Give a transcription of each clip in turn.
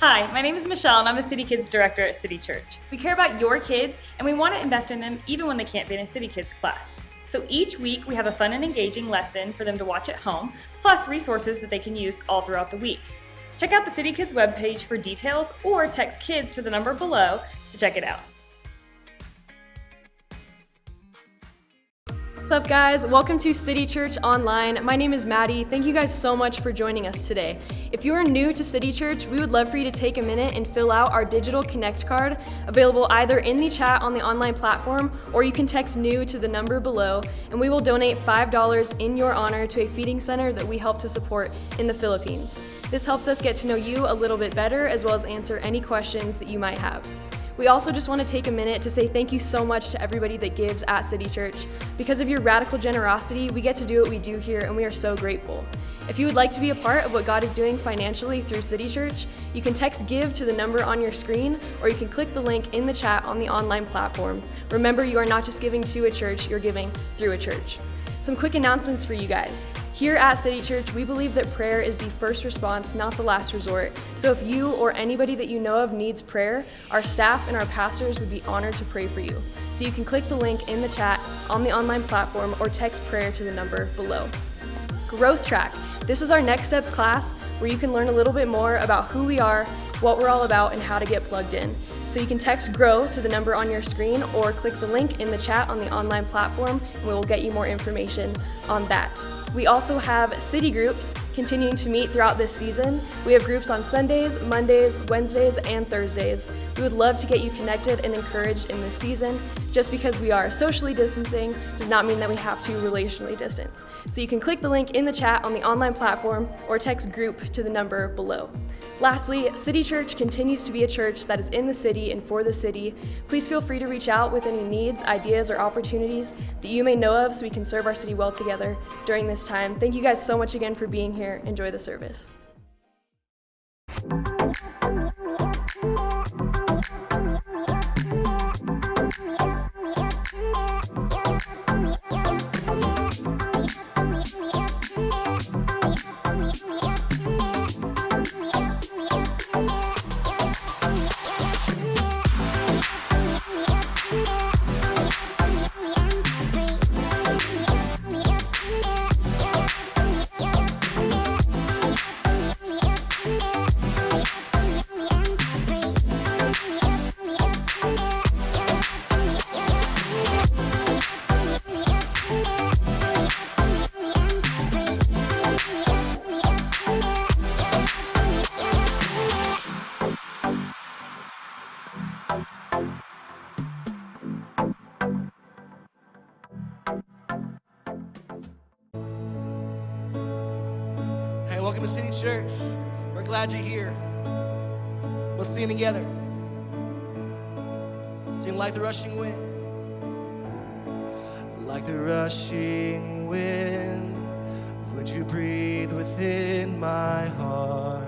Hi, my name is Michelle and I'm the City Kids Director at City Church. We care about your kids and we want to invest in them even when they can't be in a City Kids class. So each week we have a fun and engaging lesson for them to watch at home, plus resources that they can use all throughout the week. Check out the City Kids webpage for details or text KIDS to the number below to check it out. What's up, guys? Welcome to City Church Online. My name is Maddie. Thank you guys so much for joining us today. If you are new to City Church, we would love for you to take a minute and fill out our digital Connect card, available either in the chat on the online platform, or you can text NEW to the number below, and we will donate $5 in your honor to a feeding center that we help to support in the Philippines. This helps us get to know you a little bit better, as well as answer any questions that you might have. We also just want to take a minute to say thank you so much to everybody that gives at City Church. Because of your radical generosity, we get to do what we do here, and we are so grateful. If you would like to be a part of what God is doing financially through City Church, you can text GIVE to the number on your screen, or you can click the link in the chat on the online platform. Remember, you are not just giving to a church, you're giving through a church. Some quick announcements for you guys. Here at City Church, we believe that prayer is the first response, not the last resort. So if you or anybody that you know of needs prayer, our staff and our pastors would be honored to pray for you. So you can click the link in the chat on the online platform or text prayer to the number below. Growth Track. This is our Next Steps class where you can learn a little bit more about who we are, what we're all about, and how to get plugged in. So you can text GROW to the number on your screen or click the link in the chat on the online platform and we will get you more information on that. We also have city groups continuing to meet throughout this season. We have groups on Sundays, Mondays, Wednesdays, and Thursdays. We would love to get you connected and encouraged in this season. Just because we are socially distancing does not mean that we have to relationally distance. So you can click the link in the chat on the online platform or text GROUP to the number below. Lastly, City Church continues to be a church that is in the city and for the city. Please feel free to reach out with any needs, ideas, or opportunities that you may know of so we can serve our city well together during this time. Thank you guys so much again for being here. Enjoy the service. Hey, welcome to City Church. We're glad you're here. Let's sing together. Sing like the rushing wind. Like the rushing wind, would you breathe within my heart?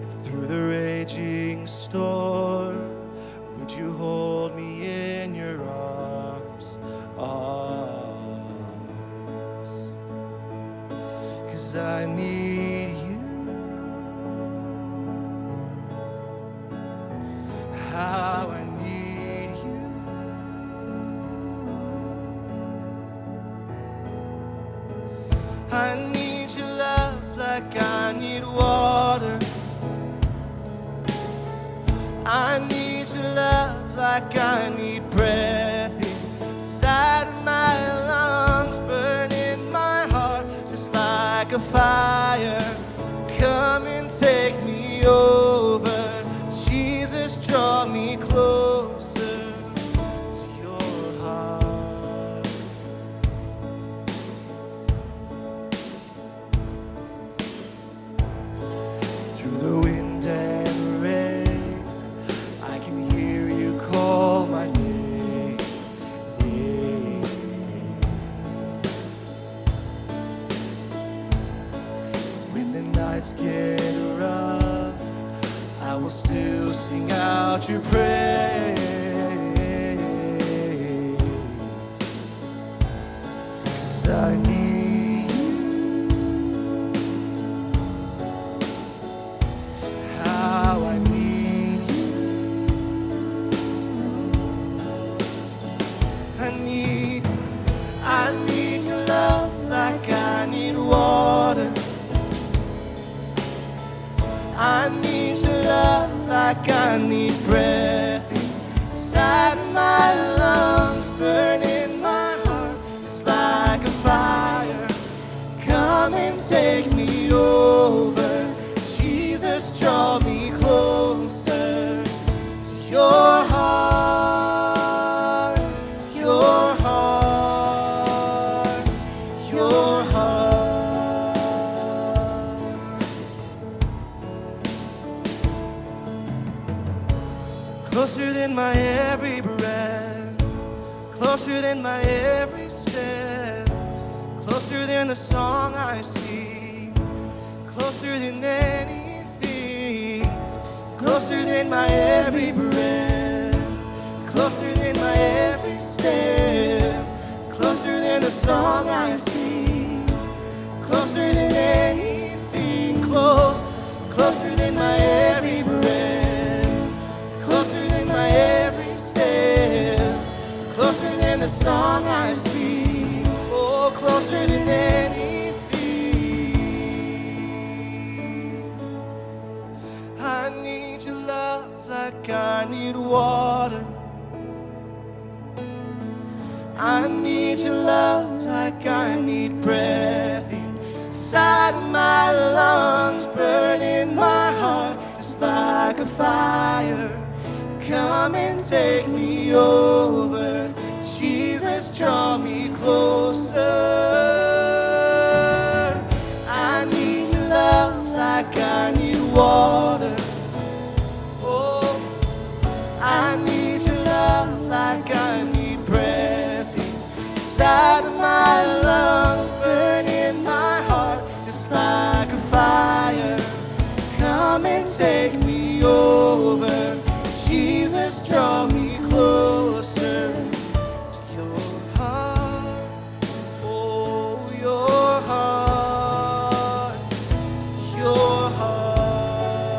And through the raging storm, would you hold me in your arms? 'Cause I need you. How I need you. I need your love like I need water. I need your love like I need breath inside of my lungs, burning my heart just like a fire. Come and take me over. Jesus, draw me closer to your heart. Through the wind and rain, I can hear you call my name. When the nights get rough, I will still sing out your praise. 'Cause I need you. like I need breath inside of my lungs, burning my heart just like a fire. Come and take me over, Jesus, draw me closer to your heart, your heart, your heart. Closer than my every breath, closer than my every step, closer than the song I sing, closer than anything, closer than my every breath, closer than my every step, closer than the song I sing, closer than anything, closer than my every breath, closer than my every step, closer than the song I sing, oh, closer than anything. I need your love like I need water. I need your love like I need breath inside of my lungs, burning my heart just like a fire. Come and take me over, Jesus, draw me closer. I need your love like I need water. Oh, I need your love like I need breath inside of my lungs, burning my heart just like a fire. Come and take me over, Jesus, draw me closer to your heart, oh, your heart, your heart,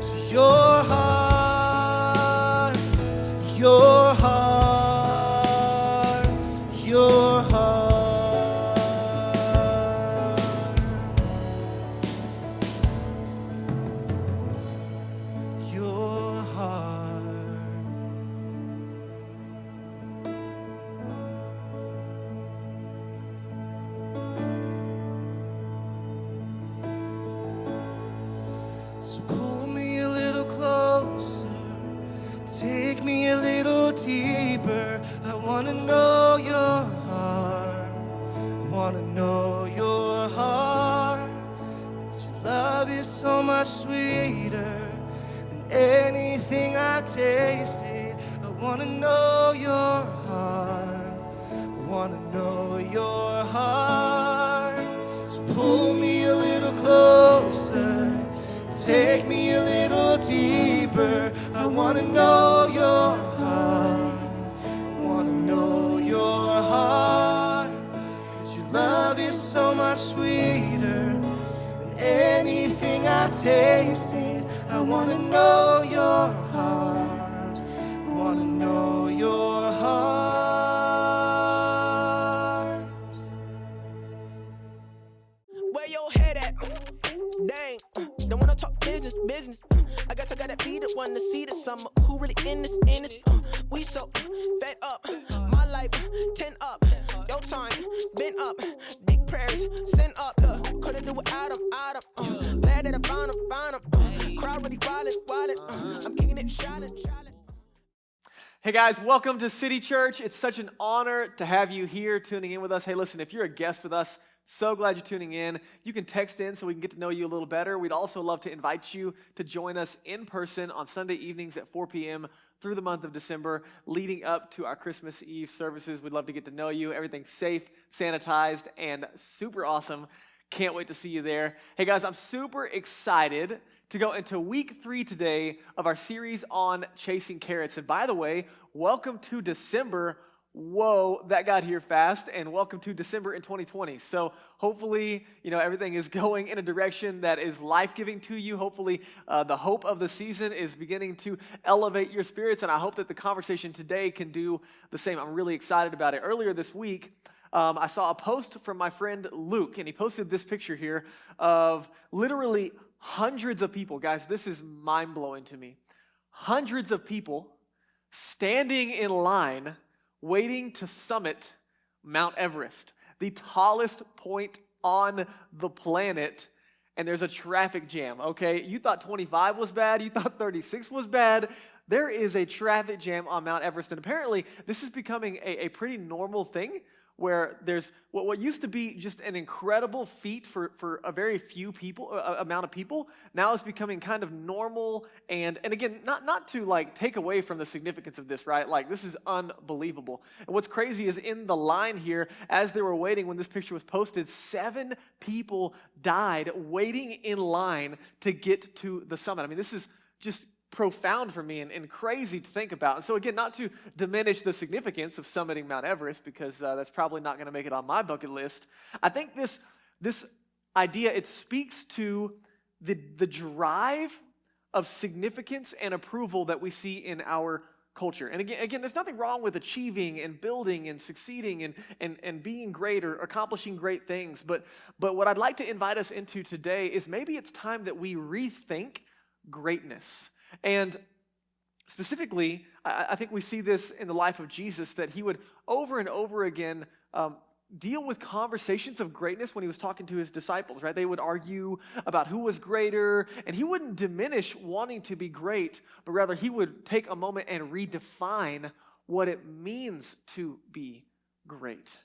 to your heart, your heart, your heart. Your heart. So pull me a little closer, take me a little deeper. I want to know your heart. I want to know your heart. 'Cause your love is so much sweeter than anything I tasted. I want to know your heart. I want to know your heart. So pull me a little closer, take me a little deeper. I want to know your heart. I want to know your heart. 'Cause your love is so much sweeter than anything I've tasted. I want to know your heart. I want to know your heart. Where your head at? Dang, don't wanna talk business. I guess I gotta be the one to see the summer. Who really in this? We so fed up. My life 10 up. Your time been up. Big prayers send up. Couldn't do without him. Glad that I found him. Crowd really wildin'. I'm kicking it, shallin'. Hey guys, welcome to City Church. It's such an honor to have you here tuning in with us. Hey, listen, if you're a guest with us, so glad you're tuning in. You can text in so we can get to know you a little better. We'd also love to invite you to join us in person on Sunday evenings at 4 p.m. through the month of December, leading up to our Christmas Eve services. We'd love to get to know you. Everything's safe, sanitized, and super awesome. Can't wait to see you there. Hey guys, I'm super excited to go into week 3 today of our series on chasing carrots. And by the way, welcome to December. Whoa, that got here fast, and welcome to December in 2020. So hopefully, everything is going in a direction that is life-giving to you. Hopefully, the hope of the season is beginning to elevate your spirits, and I hope that the conversation today can do the same. I'm really excited about it. Earlier this week, I saw a post from my friend Luke, and he posted this picture here of literally hundreds of people. Guys, this is mind-blowing to me. Hundreds of people standing in line waiting to summit Mount Everest, the tallest point on the planet, and there's a traffic jam, okay? You thought 25 was bad, you thought 36 was bad. There is a traffic jam on Mount Everest, and apparently this is becoming a pretty normal thing where there's what used to be just an incredible feat for a very few people, amount of people, now is becoming kind of normal, and again, not to like take away from the significance of this, right? Like, this is unbelievable. And what's crazy is in the line here, as they were waiting when this picture was posted, 7 people died waiting in line to get to the summit. I mean, this is just profound for me and crazy to think about. And so again, not to diminish the significance of summiting Mount Everest, because that's probably not going to make it on my bucket list. I think this idea, it speaks to the drive of significance and approval that we see in our culture. And again, there's nothing wrong with achieving and building and succeeding and being great or accomplishing great things. But what I'd like to invite us into today is maybe it's time that we rethink greatness. And specifically, I think we see this in the life of Jesus, that he would over and over again deal with conversations of greatness when he was talking to his disciples, right? They would argue about who was greater, and he wouldn't diminish wanting to be great, but rather he would take a moment and redefine what it means to be great.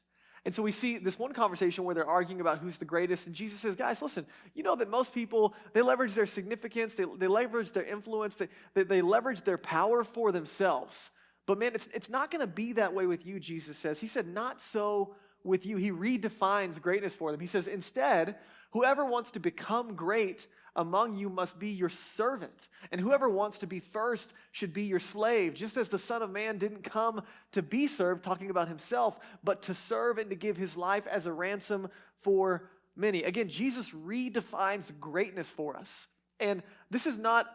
And so we see this one conversation where they're arguing about who's the greatest, and Jesus says, guys, listen, you know that most people, they leverage their significance, they leverage their influence, they leverage their power for themselves. But man, it's not going to be that way with you, Jesus says. He said, not so with you. He redefines greatness for them. He says, instead, whoever wants to become great among you must be your servant, and whoever wants to be first should be your slave, just as the Son of Man didn't come to be served, talking about himself, but to serve and to give his life as a ransom for many. Again, Jesus redefines greatness for us. And this is not,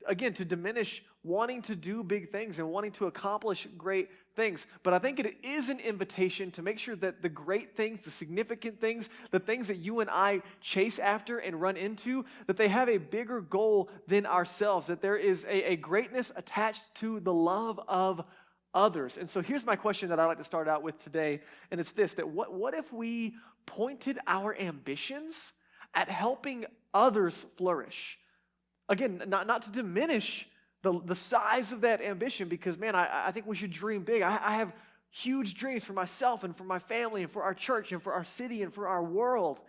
again, to diminish wanting to do big things and wanting to accomplish great things. But I think it is an invitation to make sure that the great things, the significant things, the things that you and I chase after and run into, that they have a bigger goal than ourselves, that there is a greatness attached to the love of others. And so here's my question that I'd like to start out with today, and it's this, that what if we pointed our ambitions at helping others flourish? Again, not to diminish the size of that ambition, because, man, I think we should dream big. I have huge dreams for myself and for my family and for our church and for our city and for our world.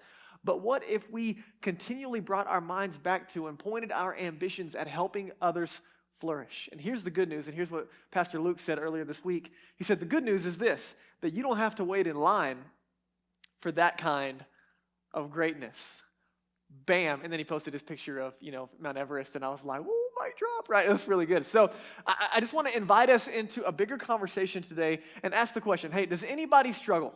But what if we continually brought our minds back to and pointed our ambitions at helping others flourish? And here's the good news, and here's what Pastor Luke said earlier this week. He said, the good news is this, that you don't have to wait in line for that kind of greatness. Bam. And then he posted his picture of, Mount Everest, and I was like, oh, mic drop, right? That's really good. So I just want to invite us into a bigger conversation today and ask the question, hey, does anybody struggle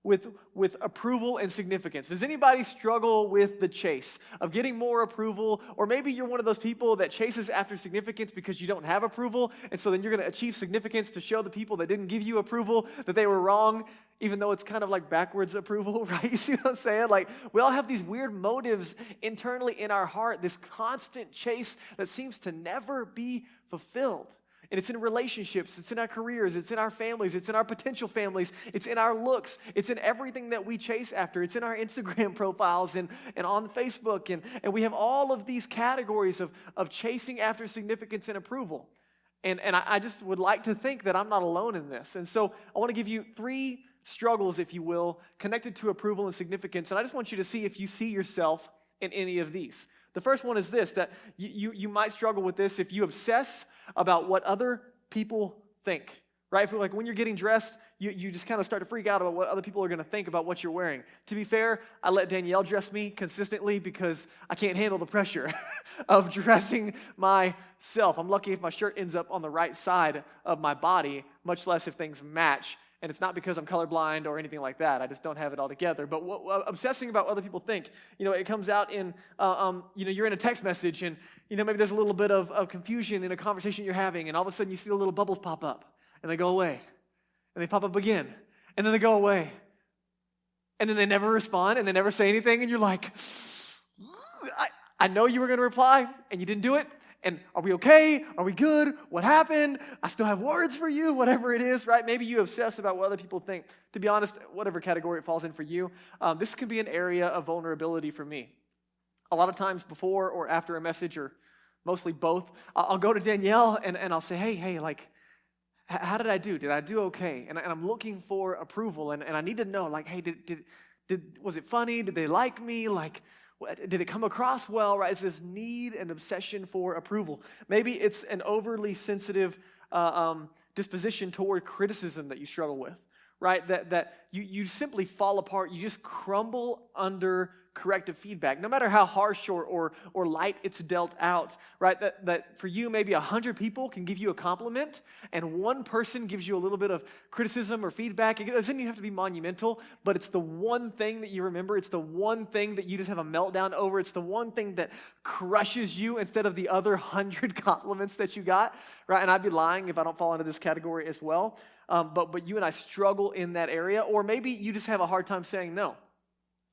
with approval and significance? Does anybody struggle with the chase of getting more approval? Or maybe you're one of those people that chases after significance because you don't have approval, and so then you're going to achieve significance to show the people that didn't give you approval that they were wrong, even though it's kind of like backwards approval, right? You see what I'm saying? Like, we all have these weird motives internally in our heart, this constant chase that seems to never be fulfilled. And it's in relationships, it's in our careers, it's in our families, it's in our potential families, it's in our looks, it's in everything that we chase after. It's in our Instagram profiles and on Facebook. And we have all of these categories of chasing after significance and approval. And I just would like to think that I'm not alone in this. And so I want to give you 3 struggles, if you will, connected to approval and significance. And I just want you to see if you see yourself in any of these. The first one is this, that you might struggle with this if you obsess about what other people think, right? If, like, when you're getting dressed, you just kind of start to freak out about what other people are going to think about what you're wearing. To be fair, I let Danielle dress me consistently because I can't handle the pressure of dressing myself. I'm lucky if my shirt ends up on the right side of my body, much less if things match. And it's not because I'm colorblind or anything like that. I just don't have it all together. But obsessing about what other people think, it comes out in, you're in a text message, and, maybe there's a little bit of confusion in a conversation you're having, and all of a sudden you see the little bubbles pop up, and they go away, and they pop up again, and then they go away. And then they never respond and they never say anything, and you're like, I know you were going to reply, and you didn't do it. And are we okay? Are we good? What happened? I still have words for you, whatever it is, right? Maybe you obsess about what other people think. To be honest, whatever category it falls in for you, this can be an area of vulnerability for me. A lot of times before or after a message, or mostly both, I'll go to Danielle and I'll say, hey, like, how did I do? Did I do okay? And I'm looking for approval, and I need to know, like, hey, was it funny? Did they like me? Like, did it come across well, right? It's this need and obsession for approval. Maybe it's an overly sensitive disposition toward criticism that you struggle with, right? That you simply fall apart. You just crumble under corrective feedback, no matter how harsh or light it's dealt out, right? That for you, maybe 100 people can give you a compliment, and one person gives you a little bit of criticism or feedback. It doesn't even have to be monumental, but it's the one thing that you remember. It's the one thing that you just have a meltdown over. It's the one thing that crushes you instead of the other 100 compliments that you got, right? And I'd be lying if I don't fall into this category as well. But you and I struggle in that area, or maybe you just have a hard time saying no.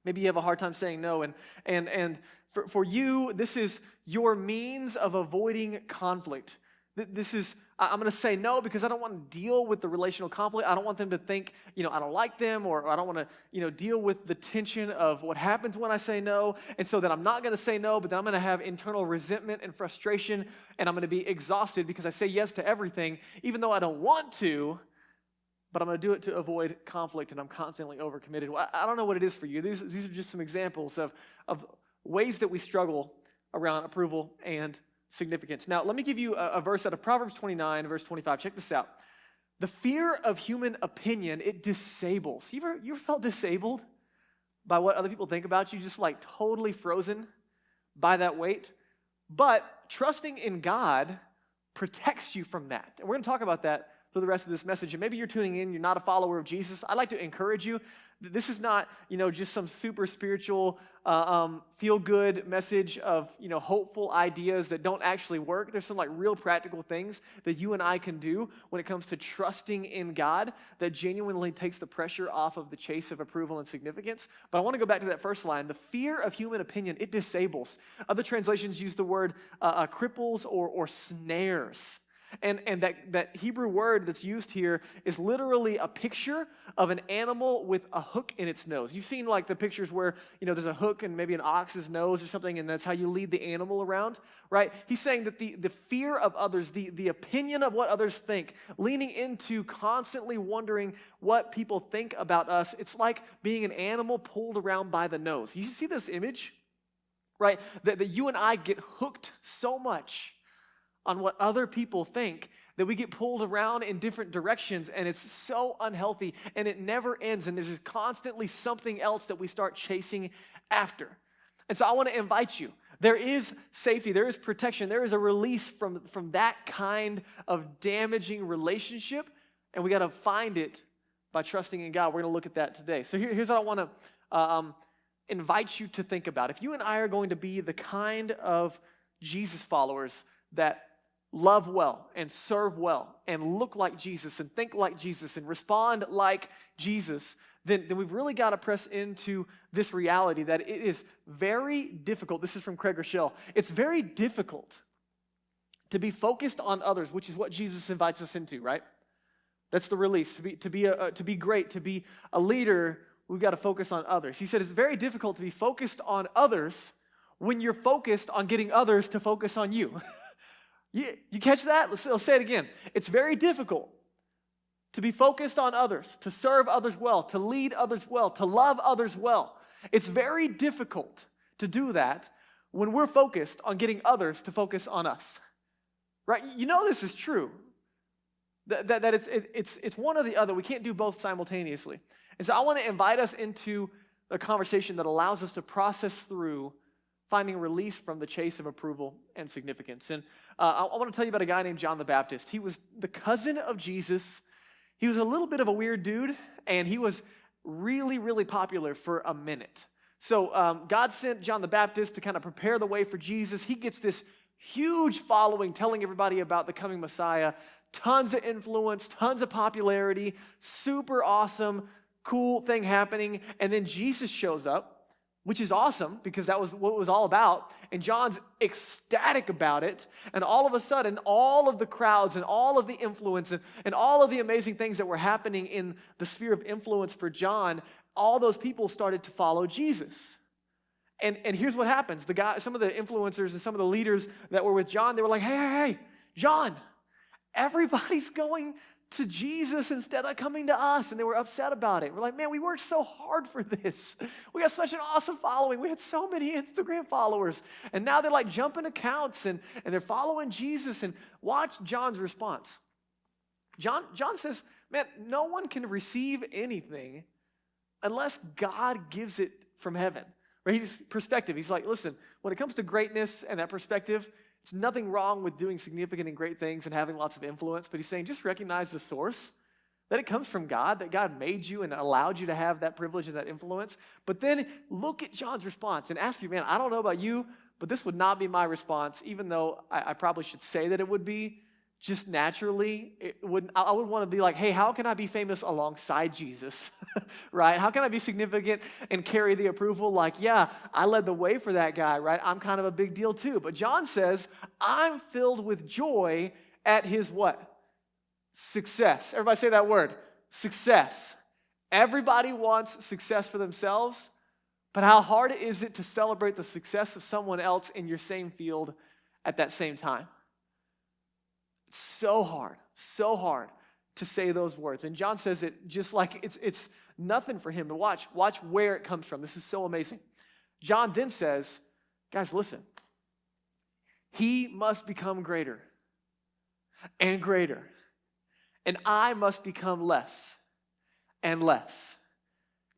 Maybe you have a hard time saying no, and for you, this is your means of avoiding conflict. This is, I'm going to say no because I don't want to deal with the relational conflict. I don't want them to think, I don't like them, or I don't want to, deal with the tension of what happens when I say no, and so that I'm not going to say no, but then I'm going to have internal resentment and frustration, and I'm going to be exhausted because I say yes to everything, even though I don't want to. But I'm going to do it to avoid conflict, and I'm constantly overcommitted. Well, I don't know what it is for you. These are just some examples of ways that we struggle around approval and significance. Now, let me give you a verse out of Proverbs 29, verse 25. Check this out. The fear of human opinion, it disables. You ever felt disabled by what other people think about you? Just like totally frozen by that weight? But trusting in God protects you from that. And we're going to talk about that for the rest of this message. And maybe you're tuning in, you're not a follower of Jesus. I'd like to encourage you. This is not, just some super spiritual, feel-good message of, hopeful ideas that don't actually work. There's some real practical things that you and I can do when it comes to trusting in God that genuinely takes the pressure off of the chase of approval and significance. But I want to go back to that first line. The fear of human opinion, it disables. Other translations use the word cripples or snares. And that Hebrew word that's used here is literally a picture of an animal with a hook in its nose. You've seen the pictures where, there's a hook in maybe an ox's nose or something, and that's how you lead the animal around, right? He's saying that the fear of others, the opinion of what others think, leaning into constantly wondering what people think about us, it's like being an animal pulled around by the nose. You see this image, right? That you and I get hooked so much on what other people think that we get pulled around in different directions, and it's so unhealthy, and it never ends, and there's just constantly something else that we start chasing after. And so I want to invite you. There is safety, there is protection, there is a release from that kind of damaging relationship, and we got to find it by trusting in God. We're going to look at that today. So here's what I want to invite you to think about. If you and I are going to be the kind of Jesus followers that love well and serve well and look like Jesus and think like Jesus and respond like Jesus, then we've really got to press into this reality that it is very difficult. This is from Craig Rochelle. It's very difficult to be focused on others, which is what Jesus invites us into, right? That's the release. To be great, to be a leader, we've got to focus on others. He said it's very difficult to be focused on others when you're focused on getting others to focus on you. You catch that? Let's say it again. It's very difficult to be focused on others, to serve others well, to lead others well, to love others well. It's very difficult to do that when we're focused on getting others to focus on us. Right? This is true. That it's one or the other. We can't do both simultaneously. And so I want to invite us into a conversation that allows us to process through finding release from the chase of approval and significance. And I want to tell you about a guy named John the Baptist. He was the cousin of Jesus. He was a little bit of a weird dude, and he was really, really popular for a minute. So God sent John the Baptist to kind of prepare the way for Jesus. He gets this huge following telling everybody about the coming Messiah. Tons of influence, tons of popularity, super awesome, cool thing happening, and then Jesus shows up, which is awesome because that was what it was all about, and John's ecstatic about it, and all of a sudden, all of the crowds and all of the influence and all of the amazing things that were happening in the sphere of influence for John, all those people started to follow Jesus. And here's what happens. Some of the influencers and some of the leaders that were with John, they were like, hey, John, everybody's going to Jesus instead of coming to us. And they were upset about it. We're like, man, we worked so hard for this. We got such an awesome following. We had so many Instagram followers. And now they're like jumping accounts and they're following Jesus. And watch John's response. John says, man, no one can receive anything unless God gives it from heaven. Right? Perspective. He's like, listen, when it comes to greatness and that perspective, it's nothing wrong with doing significant and great things and having lots of influence, but he's saying just recognize the source, that it comes from God, that God made you and allowed you to have that privilege and that influence. But then look at John's response and ask you, man, I don't know about you, but this would not be my response, even though I probably should say that it would be. Just naturally, I would want to be like, hey, how can I be famous alongside Jesus, right? How can I be significant and carry the approval? Like, yeah, I led the way for that guy, right? I'm kind of a big deal too. But John says, I'm filled with joy at his what? Success. Everybody say that word, success. Everybody wants success for themselves, but how hard is it to celebrate the success of someone else in your same field at that same time? So hard to say those words. And John says it just like it's nothing for him to watch. Watch where it comes from. This is so amazing. John then says, guys, listen. He must become greater and greater, and I must become less and less.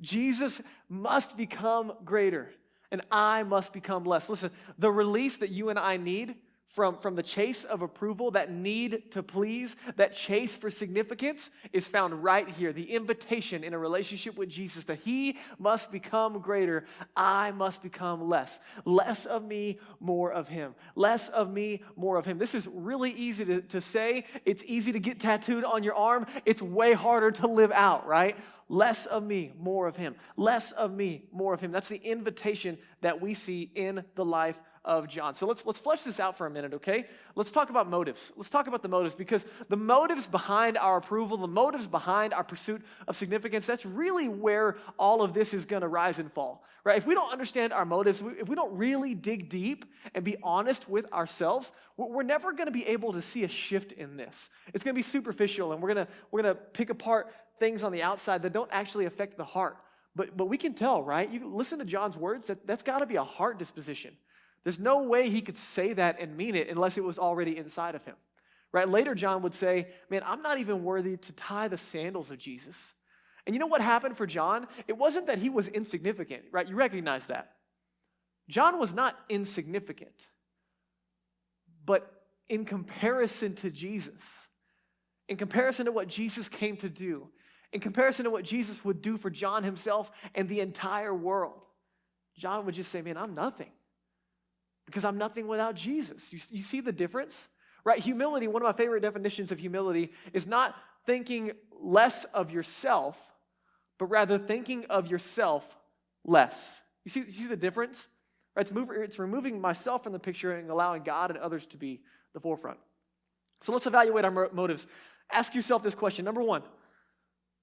Jesus must become greater, and I must become less. Listen, the release that you and I need from the chase of approval, that need to please, that chase for significance is found right here. The invitation in a relationship with Jesus that he must become greater, I must become less. Less of me, more of him. Less of me, more of him. This is really easy to say. It's easy to get tattooed on your arm. It's way harder to live out, right? Less of me, more of him. Less of me, more of him. That's the invitation that we see in the life of John. So let's flesh this out for a minute, okay? Let's talk about motives. Let's talk about the motives, because the motives behind our approval, the motives behind our pursuit of significance, that's really where all of this is going to rise and fall, right? If we don't understand our motives, if we don't really dig deep and be honest with ourselves, we're never going to be able to see a shift in this. It's going to be superficial, and we're going to pick apart things on the outside that don't actually affect the heart. But we can tell, right? You listen to John's words, that's got to be a heart disposition. There's no way he could say that and mean it unless it was already inside of him, right? Later, John would say, man, I'm not even worthy to tie the sandals of Jesus. And you know what happened for John? It wasn't that he was insignificant, right? You recognize that. John was not insignificant, but in comparison to Jesus, in comparison to what Jesus came to do, in comparison to what Jesus would do for John himself and the entire world, John would just say, man, I'm nothing. Because I'm nothing without Jesus. You see the difference? Right? Humility, one of my favorite definitions of humility, is not thinking less of yourself, but rather thinking of yourself less. You see the difference? Right? It's removing myself from the picture and allowing God and others to be the forefront. So let's evaluate our motives. Ask yourself this question. Number one,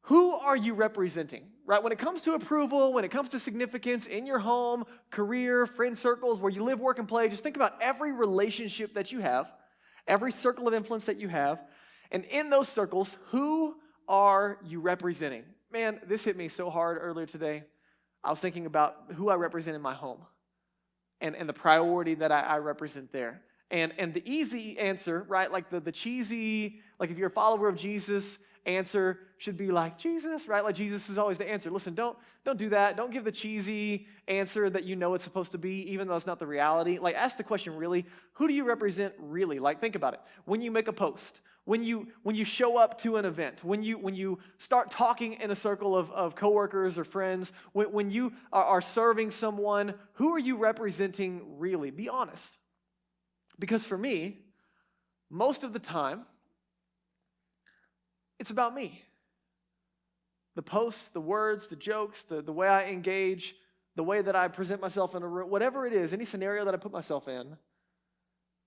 who are you representing? Right? When it comes to approval, when it comes to significance in your home, career, friend circles, where you live, work, and play, just think about every relationship that you have, every circle of influence that you have, and in those circles, who are you representing? Man, this hit me so hard earlier today. I was thinking about who I represent in my home and the priority that I represent there. And the easy answer, right, like the cheesy, like if you're a follower of Jesus, answer should be like Jesus, right? Like Jesus is always the answer. Listen, don't do that. Don't give the cheesy answer that you know it's supposed to be, even though it's not the reality. Like ask the question really, who do you represent really? Like think about it. When you make a post, when you show up to an event, when you start talking in a circle of coworkers or friends, when you are serving someone, who are you representing really? Be honest. Because for me, most of the time, it's about me. the posts, the words, the jokes, the way I engage, the way that I present myself in a room, whatever it is, any scenario that I put myself in,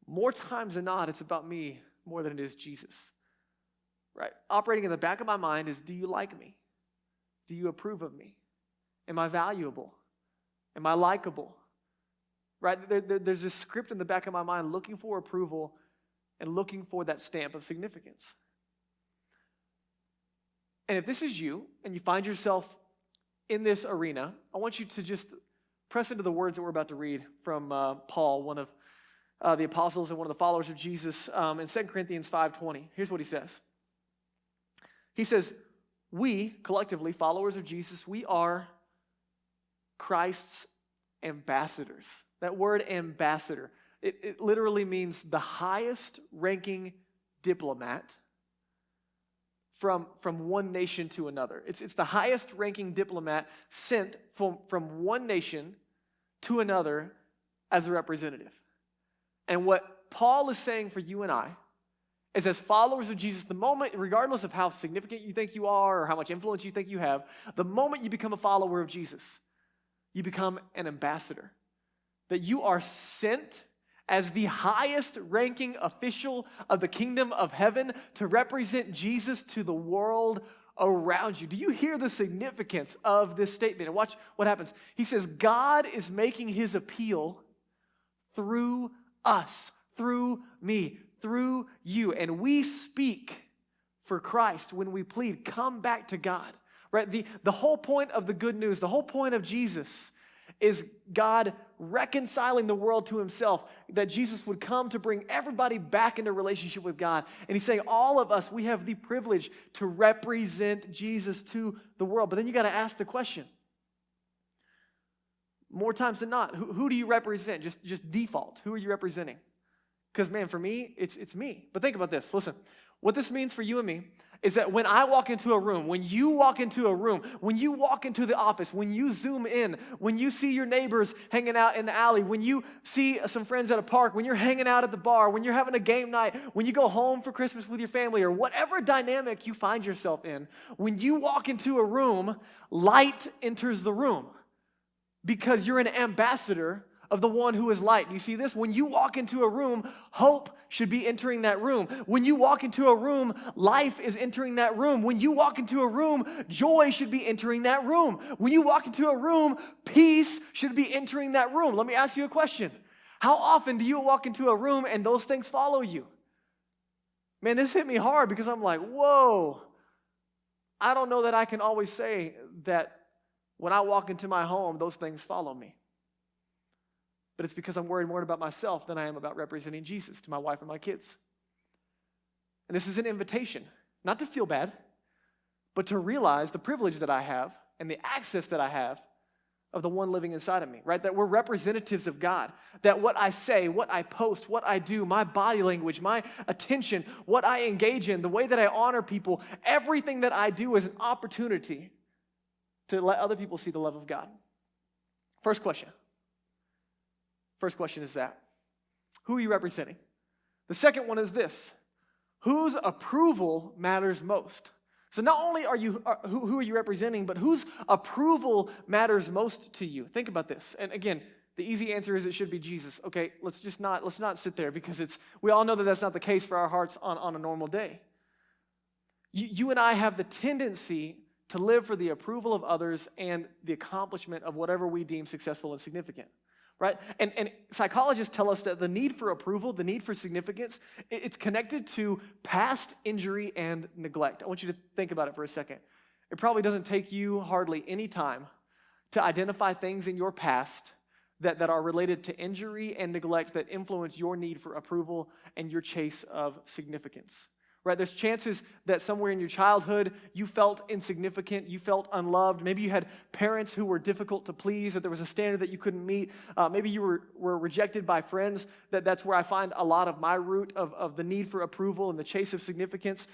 more times than not, it's about me more than it is Jesus. Right? Operating in the back of my mind is, do you like me? Do you approve of me? Am I valuable? Am I likable? Right? There's this script in the back of my mind looking for approval and looking for that stamp of significance. And if this is you and you find yourself in this arena, I want you to just press into the words that we're about to read from Paul, one of the apostles and one of the followers of Jesus, in 2 Corinthians 5:20. Here's what he says. He says, we, collectively, followers of Jesus, we are Christ's ambassadors. That word ambassador, it literally means the highest ranking diplomat from one nation to another. It's the highest ranking diplomat sent from one nation to another as a representative. And what Paul is saying for you and I is, as followers of Jesus, the moment, regardless of how significant you think you are or how much influence you think you have, the moment you become a follower of Jesus, you become an ambassador. That you are sent as the highest ranking official of the kingdom of heaven to represent Jesus to the world around you. Do you hear the significance of this statement? And watch what happens. He says, God is making his appeal through us, through me, through you. And we speak for Christ when we plead, come back to God. Right? The whole point of the good news, the whole point of Jesus is God reconciling the world to himself, that Jesus would come to bring everybody back into relationship with God. And he's saying all of us, we have the privilege to represent Jesus to the world. But then you got to ask the question, more times than not, who do you represent? Just default. Who are you representing? Because, man, for me, it's me. But think about this. Listen, what this means for you and me is that when I walk into a room, when you walk into a room, when you walk into the office, when you zoom in, when you see your neighbors hanging out in the alley, when you see some friends at a park, when you're hanging out at the bar, when you're having a game night, when you go home for Christmas with your family, or whatever dynamic you find yourself in, when you walk into a room, light enters the room because you're an ambassador of the one who is light. You see this? When you walk into a room, hope should be entering that room. When you walk into a room, life is entering that room. When you walk into a room, joy should be entering that room. When you walk into a room, peace should be entering that room. Let me ask you a question. How often do you walk into a room and those things follow you? Man, this hit me hard because I'm like, whoa. I don't know that I can always say that when I walk into my home, those things follow me. But it's because I'm worried more about myself than I am about representing Jesus to my wife and my kids. And this is an invitation, not to feel bad, but to realize the privilege that I have and the access that I have of the one living inside of me, right? That we're representatives of God. That what I say, what I post, what I do, my body language, my attention, what I engage in, the way that I honor people, everything that I do is an opportunity to let other people see the love of God. First question is that. Who are you representing? The second one is this. Whose approval matters most? So not only who are you representing, but whose approval matters most to you? Think about this. And again, the easy answer is it should be Jesus. Okay, let's not sit there because we all know that that's not the case for our hearts on a normal day. You and I have the tendency to live for the approval of others and the accomplishment of whatever we deem successful and significant. Right? And psychologists tell us that the need for approval, the need for significance, it's connected to past injury and neglect. I want you to think about it for a second. It probably doesn't take you hardly any time to identify things in your past that are related to injury and neglect that influence your need for approval and your chase of significance. Right? There's chances that somewhere in your childhood you felt insignificant, you felt unloved. Maybe you had parents who were difficult to please, or there was a standard that you couldn't meet. Maybe you were rejected by friends. That's where I find a lot of my root of the need for approval and the chase of significance.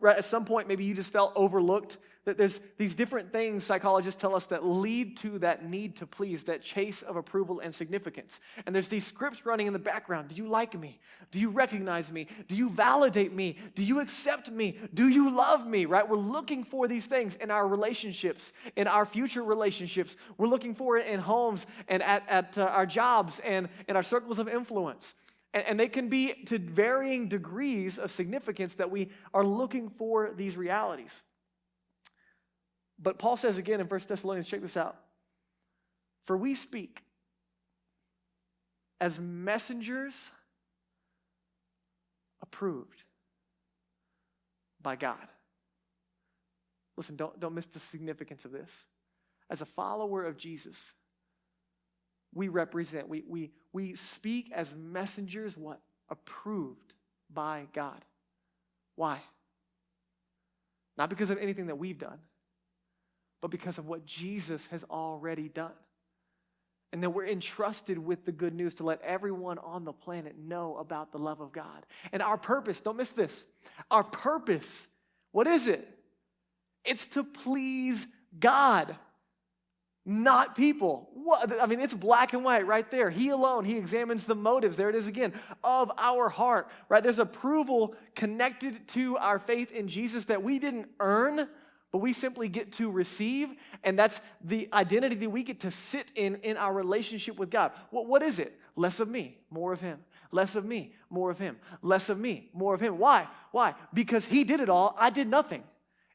right? At some point, maybe you just felt overlooked. That there's these different things psychologists tell us that lead to that need to please, that chase of approval and significance. And there's these scripts running in the background. Do you like me? Do you recognize me? Do you validate me? Do you accept me? Do you love me, right? We're looking for these things in our relationships, in our future relationships. We're looking for it in homes and at our jobs and in our circles of influence. And they can be to varying degrees of significance that we are looking for these realities. But Paul says again in 1 Thessalonians, check this out. For we speak as messengers approved by God. Listen, don't miss the significance of this. As a follower of Jesus, we represent, we speak as messengers, what? Approved by God. Why? Not because of anything that we've done, but because of what Jesus has already done. And then we're entrusted with the good news to let everyone on the planet know about the love of God. And our purpose, don't miss this, our purpose, what is it? It's to please God, not people. It's black and white right there. He alone, he examines the motives, there it is again, of our heart, right? There's approval connected to our faith in Jesus that we didn't earn, but we simply get to receive, and that's the identity that we get to sit in our relationship with God. What is it? Less of me, more of him. Less of me, more of him. Less of me, more of him. Why? Because he did it all, I did nothing.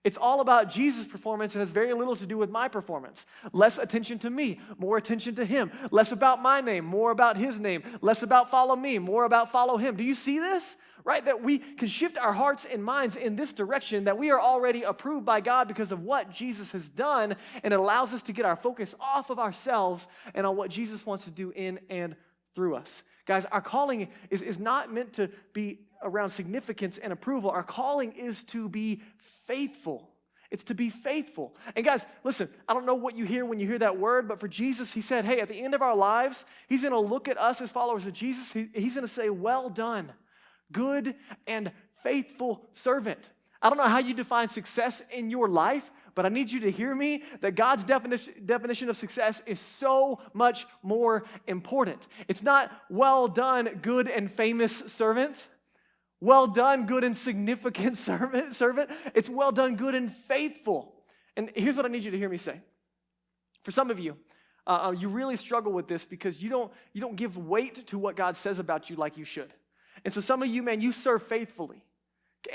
It's all about Jesus' performance and has very little to do with my performance. Less attention to me, more attention to him. Less about my name, more about his name. Less about follow me, more about follow him. Do you see this? Right? That we can shift our hearts and minds in this direction, that we are already approved by God because of what Jesus has done, and it allows us to get our focus off of ourselves and on what Jesus wants to do in and through us. Guys, our calling is not meant to be around significance and approval. Our calling is to be faithful. It's to be faithful. And guys, listen, I don't know what you hear when you hear that word, but for Jesus, he said, hey, at the end of our lives, he's going to look at us as followers of Jesus. He's going to say, well done, good and faithful servant. I don't know how you define success in your life, but I need you to hear me that God's definition of success is so much more important. It's not well done, good and famous servant. Well done, good and significant servant. It's well done, good and faithful. And here's what I need you to hear me say. For some of you, you really struggle with this because you don't give weight to what God says about you like you should. And so some of you, man, you serve faithfully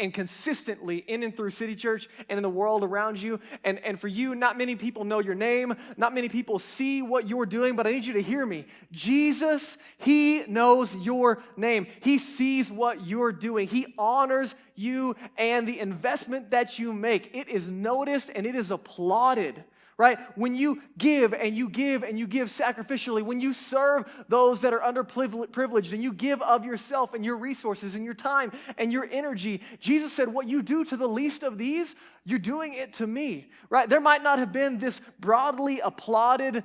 and consistently in and through City Church and in the world around you. And for you, not many people know your name. Not many people see what you're doing, but I need you to hear me. Jesus, he knows your name. He sees what you're doing. He honors you and the investment that you make. It is noticed and it is applauded. Right? When you give and you give and you give sacrificially, when you serve those that are underprivileged and you give of yourself and your resources and your time and your energy, Jesus said, what you do to the least of these, you're doing it to me, right? There might not have been this broadly applauded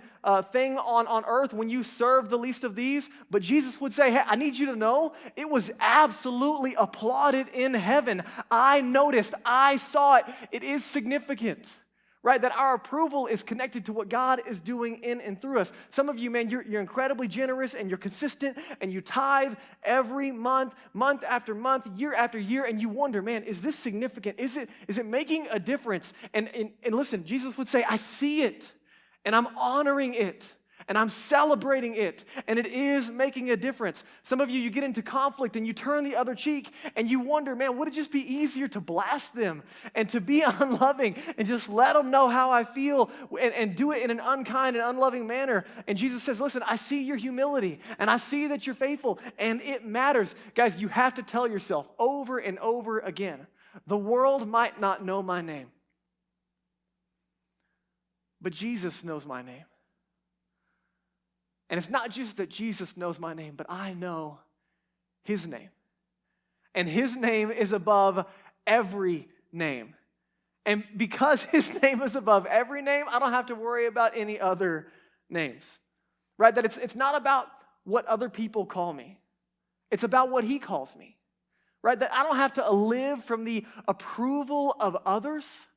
thing on earth when you serve the least of these, but Jesus would say, hey, I need you to know it was absolutely applauded in heaven. I noticed, I saw it. It is significant. Right, that our approval is connected to what God is doing in and through us. Some of you, man, you're incredibly generous and you're consistent and you tithe every month, month after month, year after year, and you wonder, man, is this significant? Is it making a difference? And listen, Jesus would say, I see it, and I'm honoring it. And I'm celebrating it, and it is making a difference. Some of you, you get into conflict and you turn the other cheek and you wonder, man, would it just be easier to blast them and to be unloving and just let them know how I feel and do it in an unkind and unloving manner? And Jesus says, listen, I see your humility and I see that you're faithful and it matters. Guys, you have to tell yourself over and over again, the world might not know my name, but Jesus knows my name. And it's not just that Jesus knows my name, but I know his name. And his name is above every name. And because his name is above every name, I don't have to worry about any other names. Right? That it's not about what other people call me. It's about what he calls me. right? That I don't have to live from the approval of others,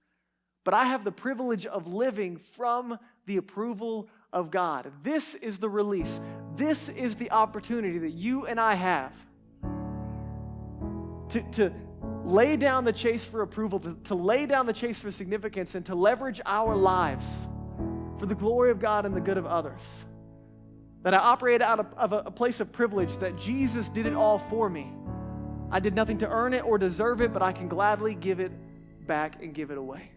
but I have the privilege of living from the approval of God. This is the release. This is the opportunity that you and I have to lay down the chase for approval, to lay down the chase for significance, and to leverage our lives for the glory of God and the good of others. That I operate out of a place of privilege, that Jesus did it all for me. I did nothing to earn it or deserve it, but I can gladly give it back and give it away.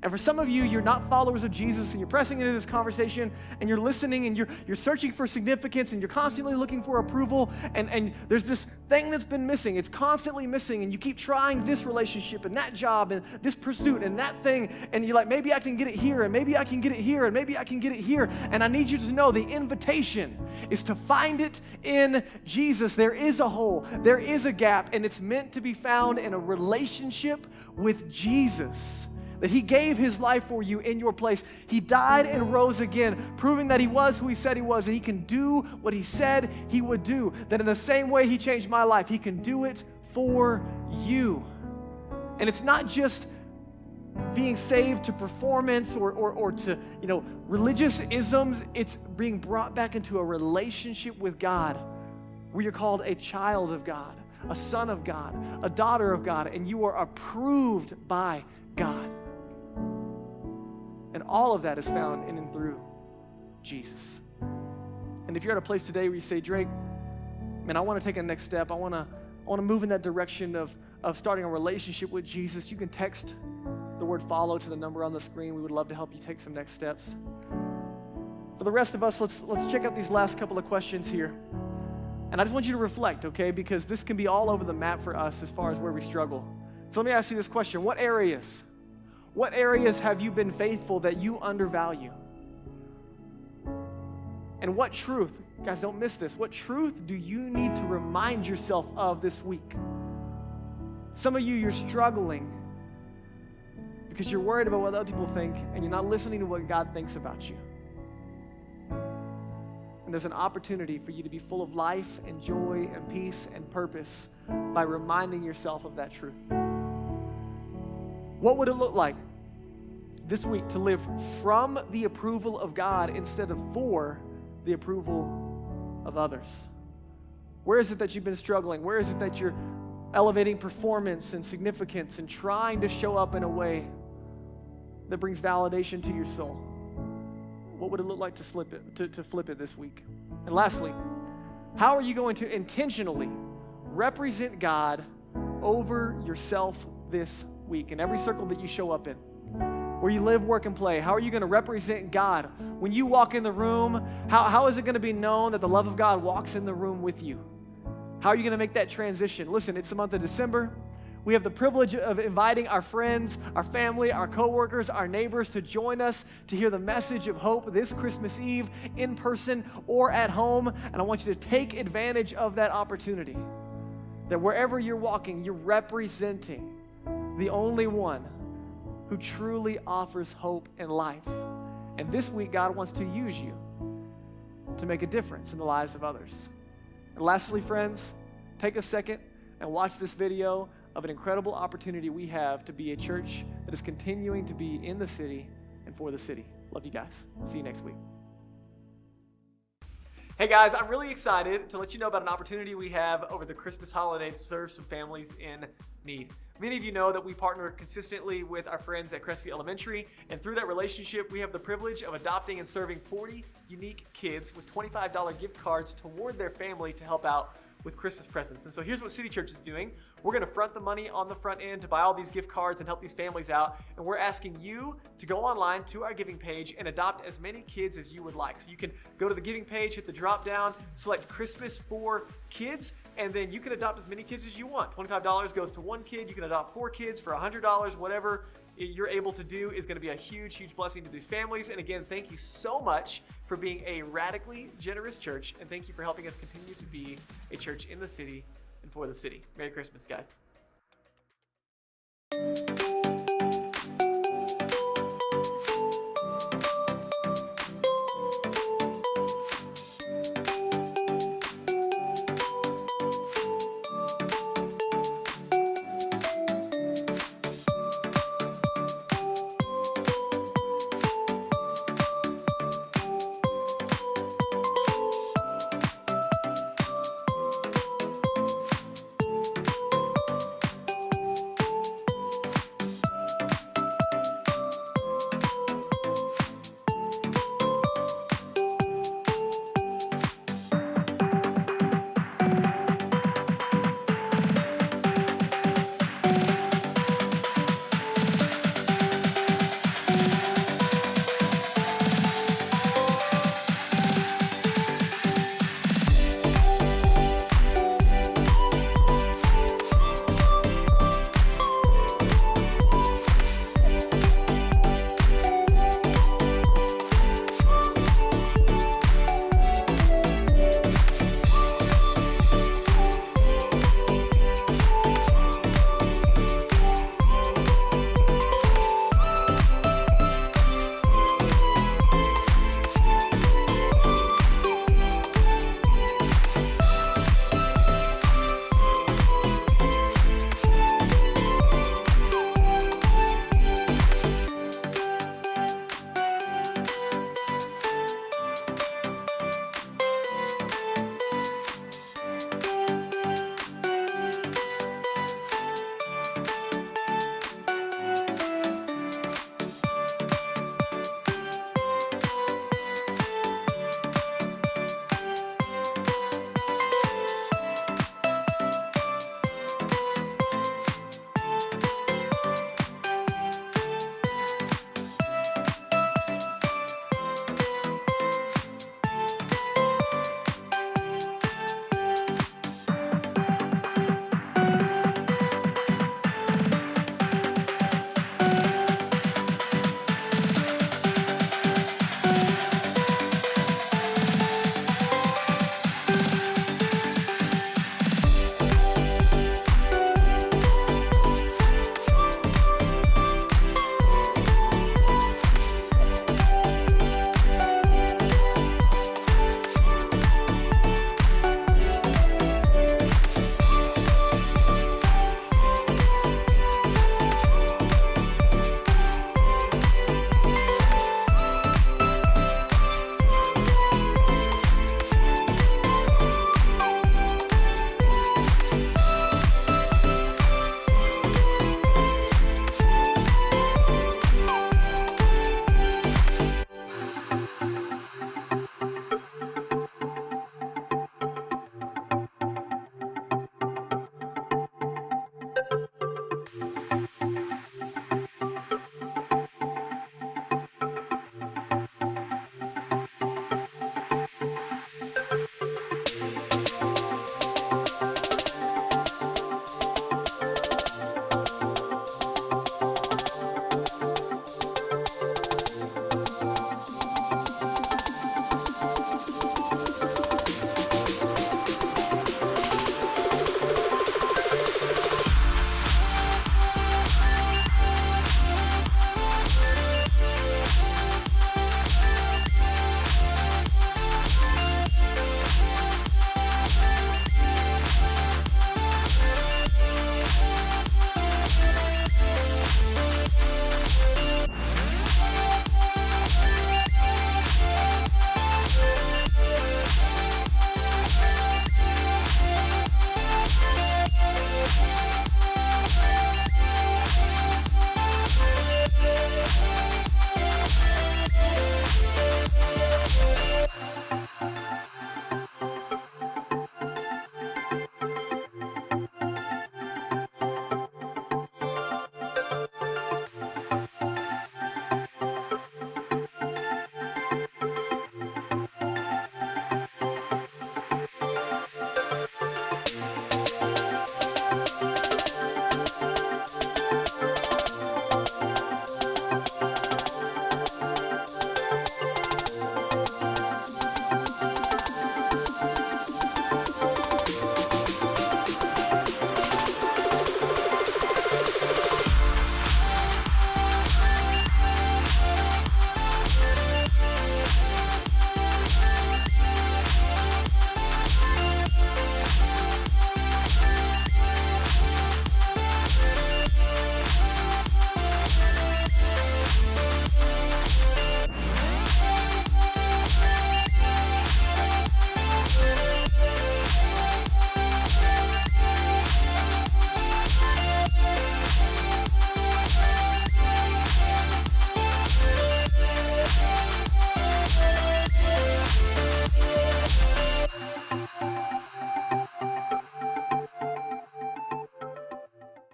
And for some of you, you're not followers of Jesus, and you're pressing into this conversation, and you're listening, and you're searching for significance, and you're constantly looking for approval, and there's this thing that's been missing. It's constantly missing, and you keep trying this relationship, and that job, and this pursuit, and that thing, and you're like, maybe I can get it here, and maybe I can get it here, and maybe I can get it here. And I need you to know the invitation is to find it in Jesus. There is a hole, there is a gap, and it's meant to be found in a relationship with Jesus. That he gave his life for you in your place. He died and rose again, proving that he was who he said he was, and he can do what he said he would do. That in the same way he changed my life, he can do it for you. And it's not just being saved to performance or to, religious isms. It's being brought back into a relationship with God, where you're called a child of God, a son of God, a daughter of God, and you are approved by God. And all of that is found in and through Jesus. And if you're at a place today where you say, Drake, man, I want to take a next step. I want to move in that direction of starting a relationship with Jesus. You can text the word follow to the number on the screen. We would love to help you take some next steps. For the rest of us, let's check out these last couple of questions here. And I just want you to reflect, okay? Because this can be all over the map for us as far as where we struggle. So let me ask you this question. What areas have you been faithful that you undervalue? And what truth, guys, don't miss this, what truth do you need to remind yourself of this week? Some of you, you're struggling because you're worried about what other people think, and you're not listening to what God thinks about you. And there's an opportunity for you to be full of life and joy and peace and purpose by reminding yourself of that truth. What would it look like this week to live from the approval of God instead of for the approval of others? Where is it that you've been struggling? Where is it that you're elevating performance and significance and trying to show up in a way that brings validation to your soul? What would it look like to flip it this week? And lastly, how are you going to intentionally represent God over yourself this week in every circle that you show up in? Where you live, work, and play. How are you going to represent God? When you walk in the room, how is it going to be known that the love of God walks in the room with you? How are you going to make that transition? Listen, it's the month of December. We have the privilege of inviting our friends, our family, our coworkers, our neighbors to join us to hear the message of hope this Christmas Eve in person or at home. And I want you to take advantage of that opportunity. That wherever you're walking, you're representing the only one who truly offers hope and life. And this week, God wants to use you to make a difference in the lives of others. And lastly, friends, take a second and watch this video of an incredible opportunity we have to be a church that is continuing to be in the city and for the city. Love you guys. See you next week. Hey guys, I'm really excited to let you know about an opportunity we have over the Christmas holiday to serve some families in need. Many of you know that we partner consistently with our friends at Crestview Elementary, and through that relationship, we have the privilege of adopting and serving 40 unique kids with $25 gift cards toward their family to help out with Christmas presents. And so here's what City Church is doing. We're going to front the money on the front end to buy all these gift cards and help these families out. And we're asking you to go online to our giving page and adopt as many kids as you would like. So you can go to the giving page, hit the drop down, select Christmas for kids, and then you can adopt as many kids as you want. $25 goes to one kid. You can adopt 4 kids for $100. Whatever you're able to do is going to be a huge, huge blessing to these families. And again, thank you so much for being a radically generous church. And thank you for helping us continue to be a church in the city and for the city. Merry Christmas, guys.